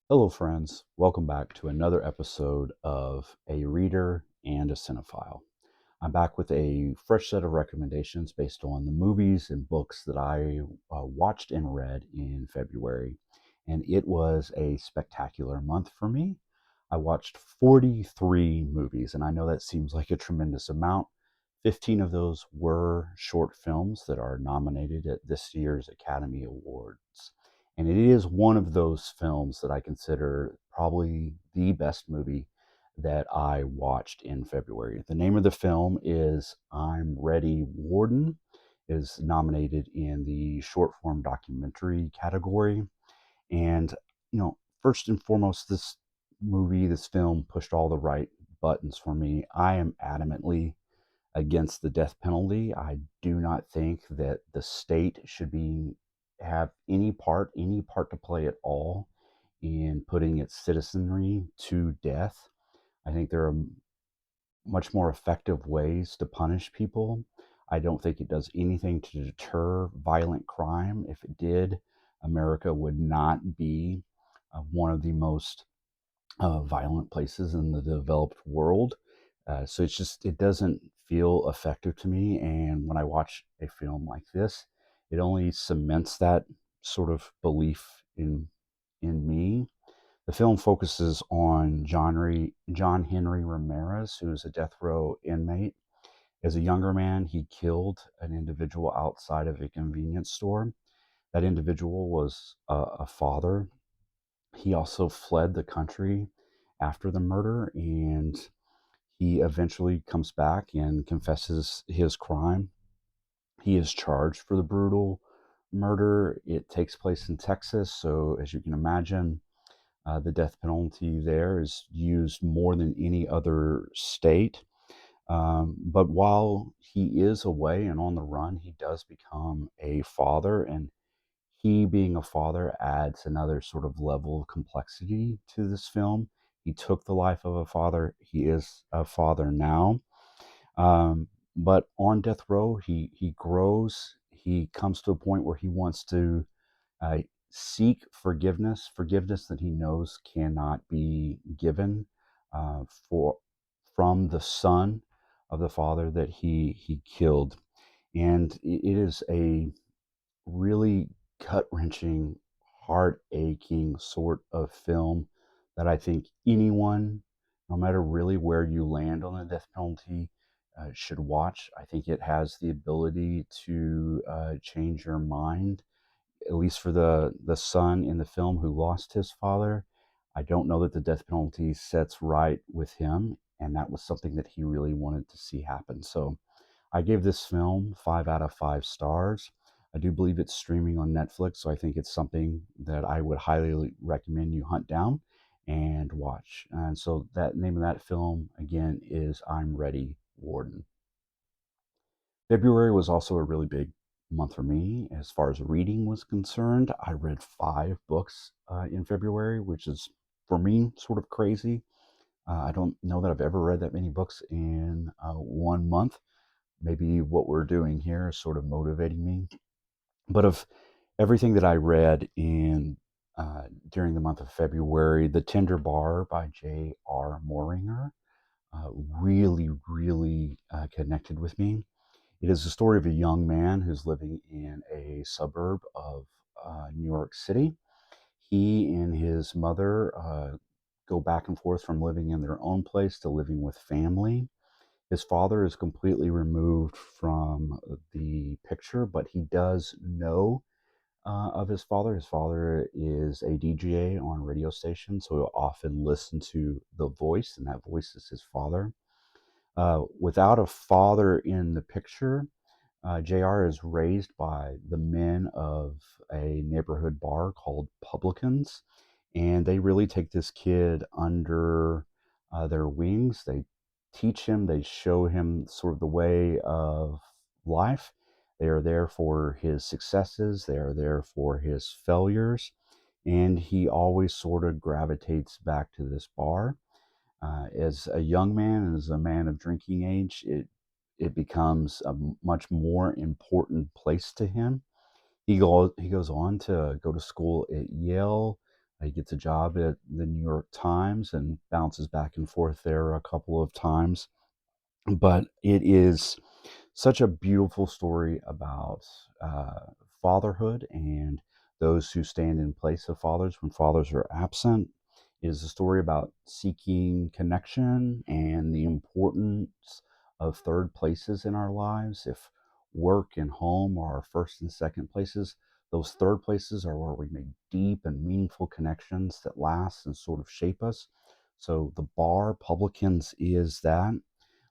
Hello, friends. Welcome back to another episode of A Reader and a Cinephile. I'm back with a fresh set of recommendations based on the movies and books that I watched and read in February. And it was a spectacular month for me. I watched 43 movies, and I know that seems like a tremendous amount. 15 of those were short films that are nominated at this year's Academy Awards. And it is one of those films that I consider probably the best movie that I watched in February. The name of the film is I'm Ready, Warden. It is nominated in the short form documentary category. And, first and foremost, this film pushed all the right buttons for me. I am adamantly against the death penalty. I do not think that the state should be have any part to play at all in putting its citizenry to death. I think there are much more effective ways to punish people. I don't think it does anything to deter violent crime. If it did, America would not be one of the most violent places in the developed world. So it doesn't feel effective to me. And when I watch a film like this, it only cements that sort of belief in me. The film focuses on John Henry Ramirez, who is a death row inmate. As a younger man, he killed an individual outside of a convenience store. That individual was a father. He also fled the country after the murder, and he eventually comes back and confesses his crime. He is charged for the brutal murder. It takes place in Texas, so as you can imagine, the death penalty there is used more than any other state. But while he is away and on the run, he does become a father, and he being a father adds another sort of level of complexity to this film. He took the life of a father. He is a father now. But on death row, he grows. He comes to a point where he wants to uh, seek forgiveness that he knows cannot be given for from the son of the father that he killed. And it is a really gut wrenching, heart aching sort of film that I think anyone, no matter really where you land on the death penalty, should watch. I think it has the ability to change your mind, at least for the son in the film who lost his father. I don't know that the death penalty sets right with him, and that was something that he really wanted to see happen. So I gave this film 5 out of 5 stars. I do believe it's streaming on Netflix, so I think it's something that I would highly recommend you hunt down and watch. And so that name of that film again is I'm Ready, Warden. February was also a really big month for me as far as reading was concerned. I read 5 books in February, which is for me sort of crazy. I don't know that I've ever read that many books in 1 month. Maybe what we're doing here is sort of motivating me. But of everything that I read in during the month of February, The Tender Bar by J.R. Moringer really connected with me. It is the story of a young man who's living in a suburb of New York City. He and his mother go back and forth from living in their own place to living with family. His father is completely removed from the picture, but he does know of his father. His father is a DJ on a radio station, so he'll often listen to the voice, and that voice is his father. Without a father in the picture, JR is raised by the men of a neighborhood bar called Publicans, and they really take this kid under their wings. They teach him, they show him sort of the way of life. They are there for his successes, they are there for his failures, and he always sort of gravitates back to this bar. As a young man and as a man of drinking age, it becomes a much more important place to him. He goes on to go to school at Yale, He gets a job at the New York Times and bounces back and forth there a couple of times. But it is such a beautiful story about fatherhood and those who stand in place of fathers when fathers are absent. It is a story about seeking connection and the importance of third places in our lives. If work and home are our first and second places, those third places are where we make deep and meaningful connections that last and sort of shape us. So, The Bar, Publicans is that.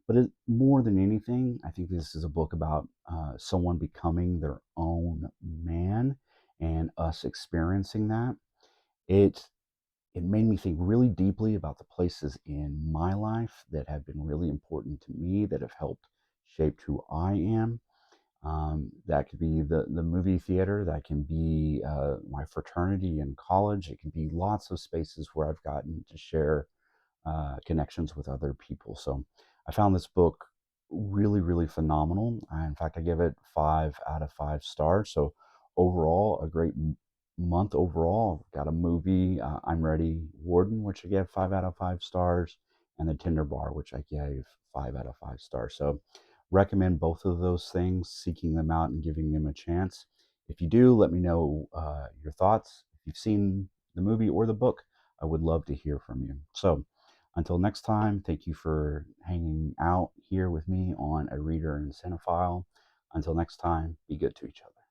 But more than anything, I think this is a book about someone becoming their own man and us experiencing that. It it made me think really deeply about the places in my life that have been really important to me, that have helped shape who I am. That could be the movie theater, that can be my fraternity in college, it can be lots of spaces where I've gotten to share connections with other people. So I found this book really, really phenomenal. In fact, I give it 5 out of 5 stars. So overall, a great month overall. Got a movie, I'm Ready, Warden, which I gave 5 out of 5 stars, and The Tinder Bar, which I gave 5 out of 5 stars. So recommend both of those things, seeking them out and giving them a chance. If you do, let me know your thoughts. If you've seen the movie or the book, I would love to hear from you. So until next time, thank you for hanging out here with me on A Reader and Cinephile. Until next time, be good to each other.